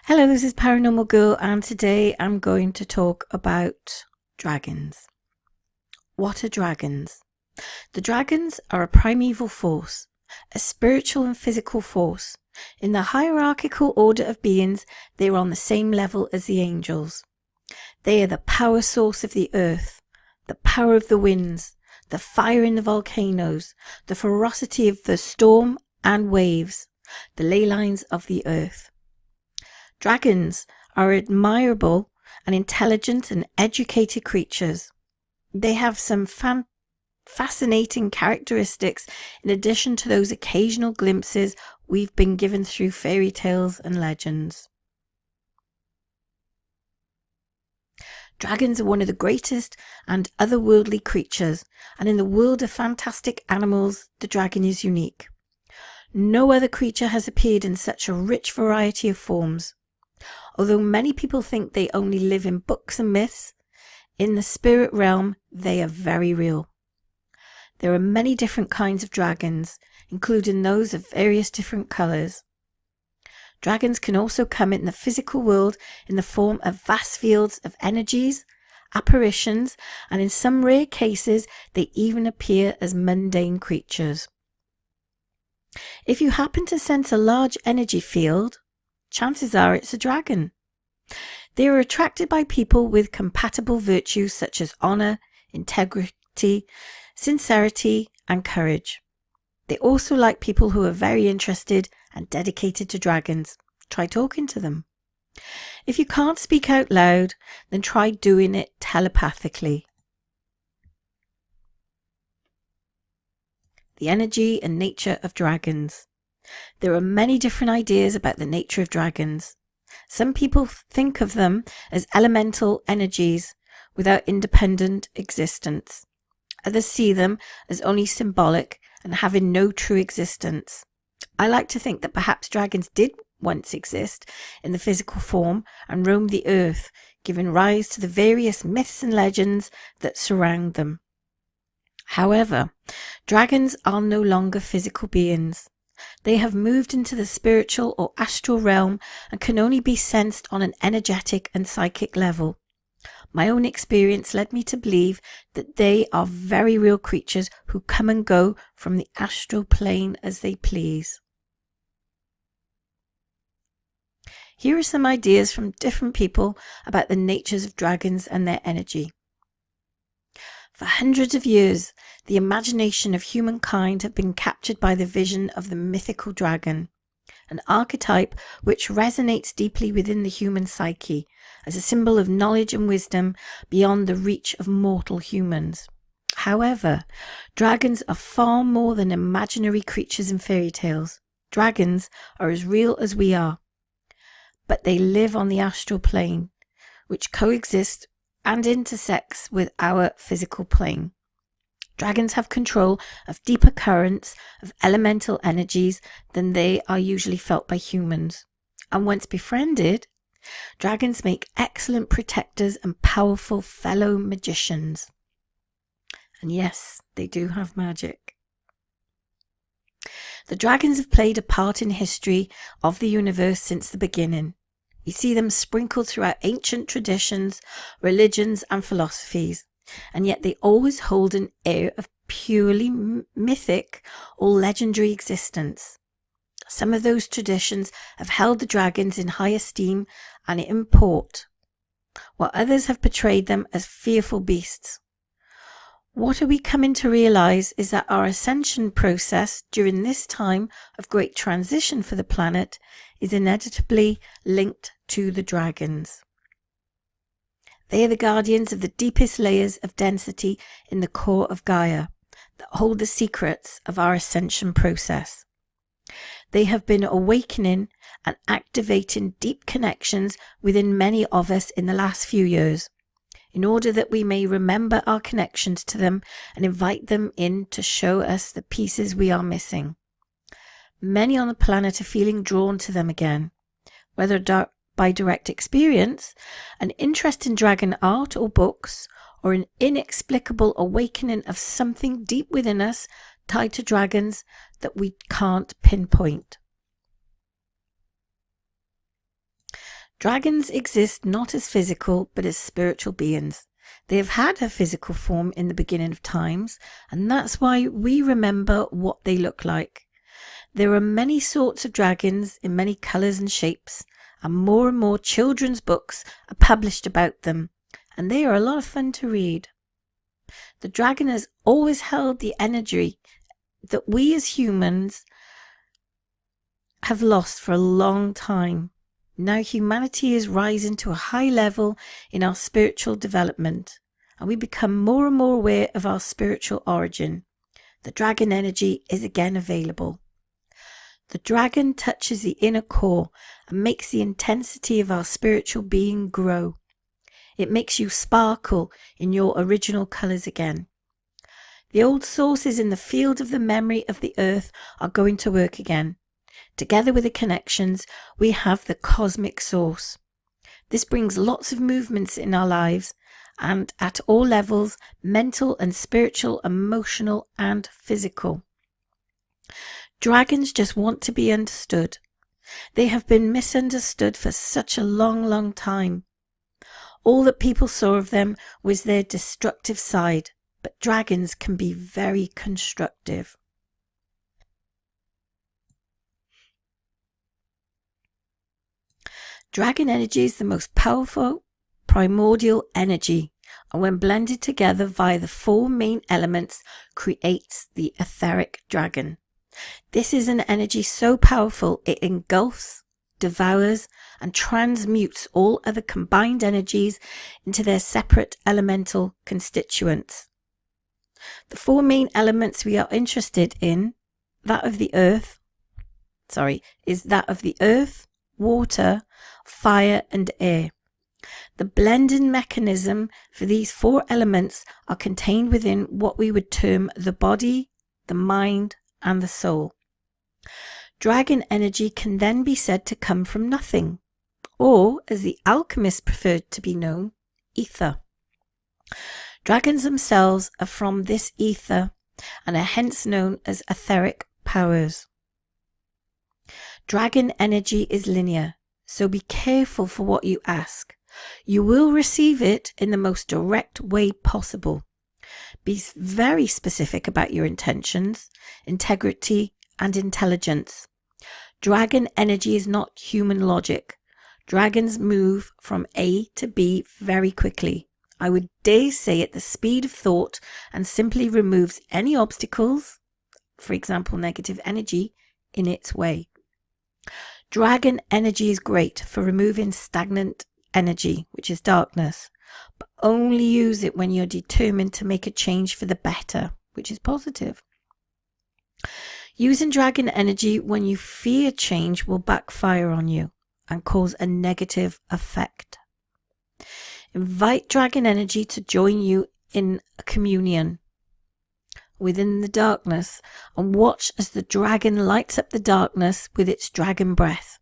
Hello, this is Paranormal Girl, and today I'm going to talk about dragons. What are dragons? The dragons are a primeval force, a spiritual and physical force. In the hierarchical order of beings, they are on the same level as the angels. They are the power source of the earth, the power of the winds, the fire in the volcanoes, the ferocity of the storm and waves, the ley lines of the earth. Dragons are admirable and intelligent and educated creatures. They have some fascinating characteristics in addition to those occasional glimpses we've been given through fairy tales and legends. Dragons are one of the greatest and otherworldly creatures, and in the world of fantastic animals, the dragon is unique. No other creature has appeared in such a rich variety of forms. Although many people think they only live in books and myths, in the spirit realm they are very real. There are many different kinds of dragons, including those of various different colours. Dragons can also come in the physical world in the form of vast fields of energies, apparitions, and in some rare cases they even appear as mundane creatures. If you happen to sense a large energy field, chances are it's a dragon. They are attracted by people with compatible virtues such as honour, integrity, sincerity, and courage. They also like people who are very interested and dedicated to dragons. Try talking to them. If you can't speak out loud, then try doing it telepathically. The energy and nature of dragons. There are many different ideas about the nature of dragons. Some people think of them as elemental energies without independent existence. Others see them as only symbolic and having no true existence. I like to think that perhaps dragons did once exist in the physical form and roam the earth, giving rise to the various myths and legends that surround them. However, dragons are no longer physical beings. They have moved into the spiritual or astral realm and can only be sensed on an energetic and psychic level. My own experience led me to believe that they are very real creatures who come and go from the astral plane as they please. Here are some ideas from different people about the natures of dragons and their energy. For hundreds of years, the imagination of humankind have been captured by the vision of the mythical dragon, an archetype which resonates deeply within the human psyche as a symbol of knowledge and wisdom beyond the reach of mortal humans. However, dragons are far more than imaginary creatures in fairy tales. Dragons are as real as we are, but they live on the astral plane, which coexists and intersects with our physical plane. Dragons have control of deeper currents of elemental energies than they are usually felt by humans. And once befriended, dragons make excellent protectors and powerful fellow magicians. And yes, they do have magic. The dragons have played a part in history of the universe since the beginning. We see them sprinkled throughout ancient traditions, religions, and philosophies, and yet they always hold an air of purely mythic or legendary existence. Some of those traditions have held the dragons in high esteem and import, while others have portrayed them as fearful beasts. What are we coming to realize is that our ascension process during this time of great transition for the planet is inevitably linked to the dragons. They are the guardians of the deepest layers of density in the core of Gaia that hold the secrets of our ascension process. They have been awakening and activating deep connections within many of us in the last few years, in order that we may remember our connections to them and invite them in to show us the pieces we are missing. Many on the planet are feeling drawn to them again, whether by direct experience, an interest in dragon art or books, or an inexplicable awakening of something deep within us tied to dragons that we can't pinpoint. Dragons exist not as physical, but as spiritual beings. They have had a physical form in the beginning of times, and that's why we remember what they look like. There are many sorts of dragons in many colours and shapes, and more children's books are published about them, and they are a lot of fun to read. The dragon has always held the energy that we as humans have lost for a long time. Now humanity is rising to a high level in our spiritual development, and we become more and more aware of our spiritual origin. The dragon energy is again available. The dragon touches the inner core and makes the intensity of our spiritual being grow. It makes you sparkle in your original colours again. The old sources in the field of the memory of the earth are going to work again. Together with the connections, we have the cosmic source. This brings lots of movements in our lives, and at all levels, mental and spiritual, emotional and physical. Dragons just want to be understood. They have been misunderstood for such a long time. All that people saw of them was their destructive side, but dragons can be very constructive. Dragon energy is the most powerful primordial energy, and when blended together via the four main elements, creates the etheric dragon. This is an energy so powerful it engulfs, devours, and transmutes all other combined energies into their separate elemental constituents. The four main elements we are interested in, is that of the earth, water, fire and air. The blending mechanism for these four elements are contained within what we would term the body, the mind and the soul. Dragon energy can then be said to come from nothing, or as the alchemists preferred to be known, ether. Dragons themselves are from this ether and are hence known as etheric powers. Dragon energy is linear, so be careful for what you ask. You will receive it in the most direct way possible. Be very specific about your intentions, integrity, and intelligence. Dragon energy is not human logic. Dragons move from A to B very quickly. I would dare say at the speed of thought, and simply removes any obstacles, for example negative energy, in its way. Dragon energy is great for removing stagnant energy, which is darkness, but only use it when you're determined to make a change for the better, which is positive. Using dragon energy when you fear change will backfire on you and cause a negative effect. Invite dragon energy to join you in a communion within the darkness and watch as the dragon lights up the darkness with its dragon breath.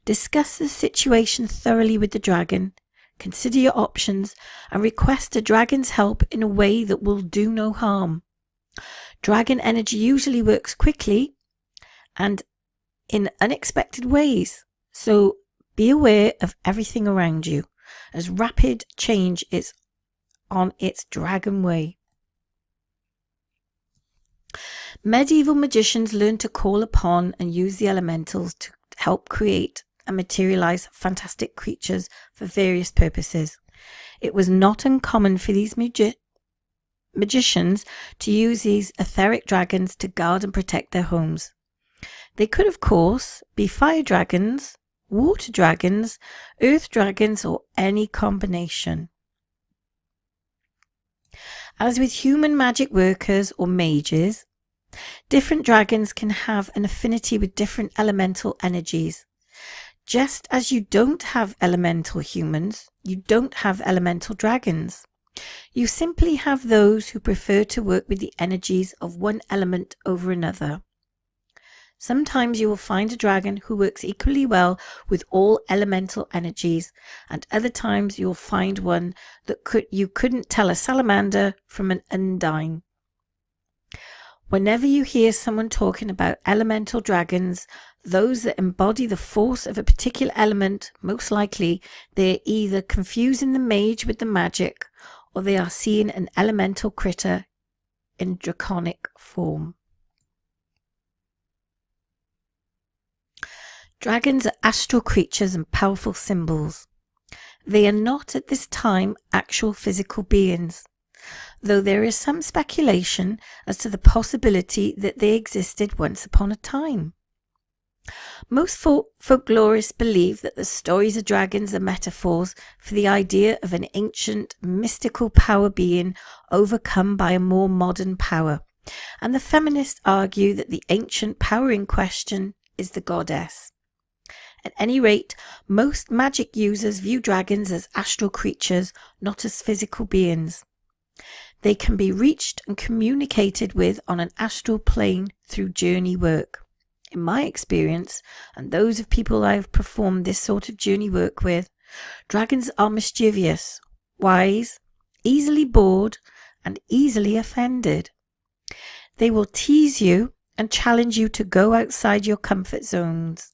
Discuss the situation thoroughly with the dragon, consider your options and request a dragon's help in a way that will do no harm. Dragon energy usually works quickly and in unexpected ways, so be aware of everything around you, as rapid change is on its dragon way. Medieval magicians learned to call upon and use the elementals to help create and materialize fantastic creatures for various purposes. It was not uncommon for these magicians to use these etheric dragons to guard and protect their homes. They could, of course, be fire dragons, water dragons, earth dragons, or any combination. As with human magic workers or mages, different dragons can have an affinity with different elemental energies. Just as you don't have elemental humans, you don't have elemental dragons. You simply have those who prefer to work with the energies of one element over another. Sometimes you will find a dragon who works equally well with all elemental energies, and other times you will find one that you couldn't tell a salamander from an undine. Whenever you hear someone talking about elemental dragons, Those that embody the force of a particular element, most likely they're either confusing the mage with the magic, or they are seeing an elemental critter in draconic form. Dragons are astral creatures and powerful symbols. They are not at this time actual physical beings, though there is some speculation as to the possibility that they existed once upon a time. Most folklorists believe that the stories of dragons are metaphors for the idea of an ancient mystical power being overcome by a more modern power, and the feminists argue that the ancient power in question is the goddess. At any rate, most magic users view dragons as astral creatures, not as physical beings. They can be reached and communicated with on an astral plane through journey work. In my experience, and those of people I have performed this sort of journey work with, dragons are mischievous, wise, easily bored, and easily offended. They will tease you and challenge you to go outside your comfort zones.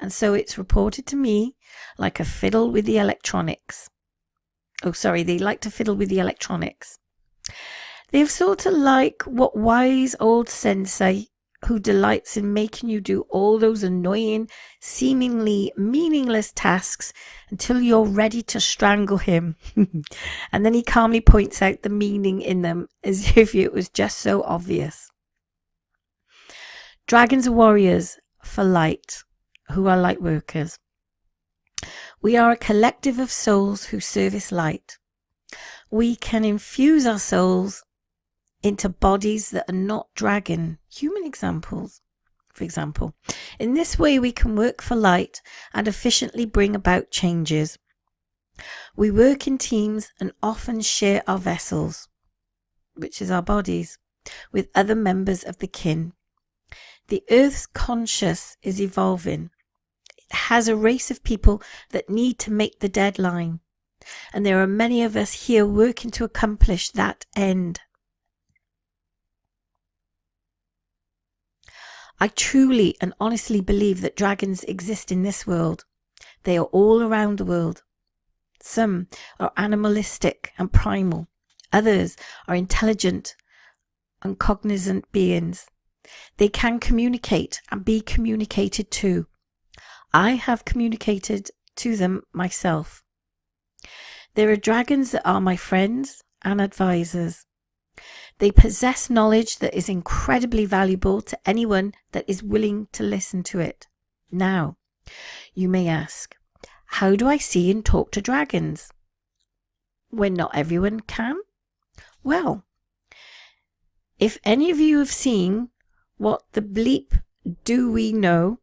And so it's reported to me like a fiddle with the electronics. They like to fiddle with the electronics. They're sort of like what wise old sensei who delights in making you do all those annoying, seemingly meaningless tasks until you're ready to strangle him. And then he calmly points out the meaning in them as if it was just so obvious. Dragons are warriors for light, who are light workers. We are a collective of souls who service light. We can infuse our souls into bodies that are not dragon, human examples, for example. In this way, we can work for light and efficiently bring about changes. We work in teams and often share our vessels, which is our bodies, with other members of the kin. The Earth's conscious is evolving. It has a race of people that need to make the deadline, and there are many of us here working to accomplish that end. I truly and honestly believe that dragons exist in this world. They are all around the world. Some are animalistic and primal. Others are intelligent and cognizant beings. They can communicate and be communicated to. I have communicated to them myself. There are dragons that are my friends and advisors. They possess knowledge that is incredibly valuable to anyone that is willing to listen to it. Now, you may ask, how do I see and talk to dragons when not everyone can? Well, if any of you have seen What the Bleep Do We Know,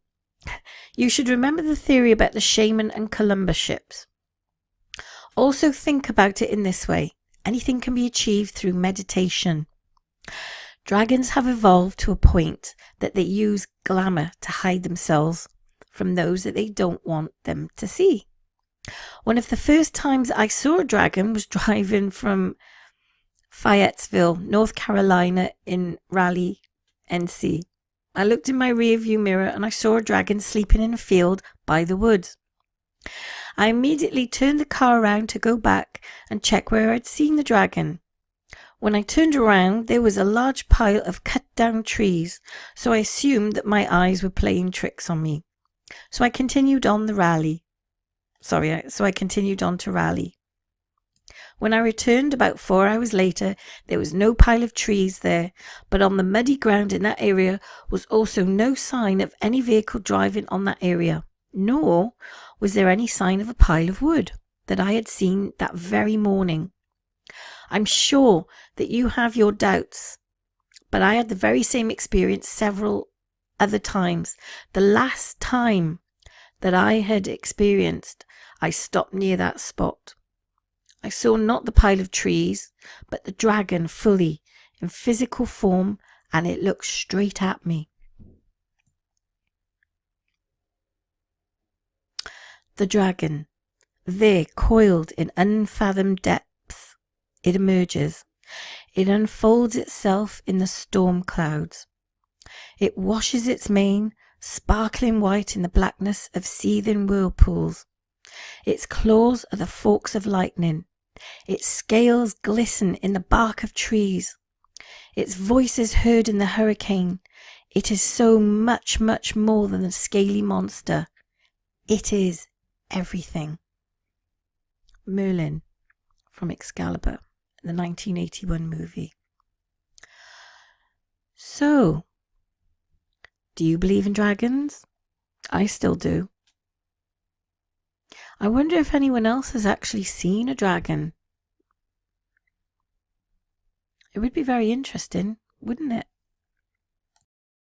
you should remember the theory about the shaman and Columbus ships. Also think about it in this way. Anything can be achieved through meditation. Dragons have evolved to a point that they use glamour to hide themselves from those that they don't want them to see. One of the first times I saw a dragon was driving from Fayetteville, North Carolina in Raleigh, NC. I looked in my rearview mirror and I saw a dragon sleeping in a field by the woods. I immediately turned the car around to go back and check where I'd seen the dragon. When I turned around, there was a large pile of cut down trees, so I assumed that my eyes were playing tricks on me. So I continued on to Raleigh. When I returned about 4 hours later, there was no pile of trees there, but on the muddy ground in that area was also no sign of any vehicle driving on that area, nor was there any sign of a pile of wood that I had seen that very morning. I'm sure that you have your doubts, but I had the very same experience several other times. The last time that I had experienced, I stopped near that spot. I saw not the pile of trees, but the dragon fully in physical form, and it looked straight at me. The dragon, there coiled in unfathomed depths, it emerges. It unfolds itself in the storm clouds. It washes its mane sparkling white in the blackness of seething whirlpools. Its claws are the forks of lightning. Its scales glisten in the bark of trees. Its voice is heard in the hurricane. It is so much, much more than a scaly monster. It is everything. Merlin from Excalibur, the 1981 movie. So, do you believe in dragons? I still do. I wonder if anyone else has actually seen a dragon. It would be very interesting, wouldn't it?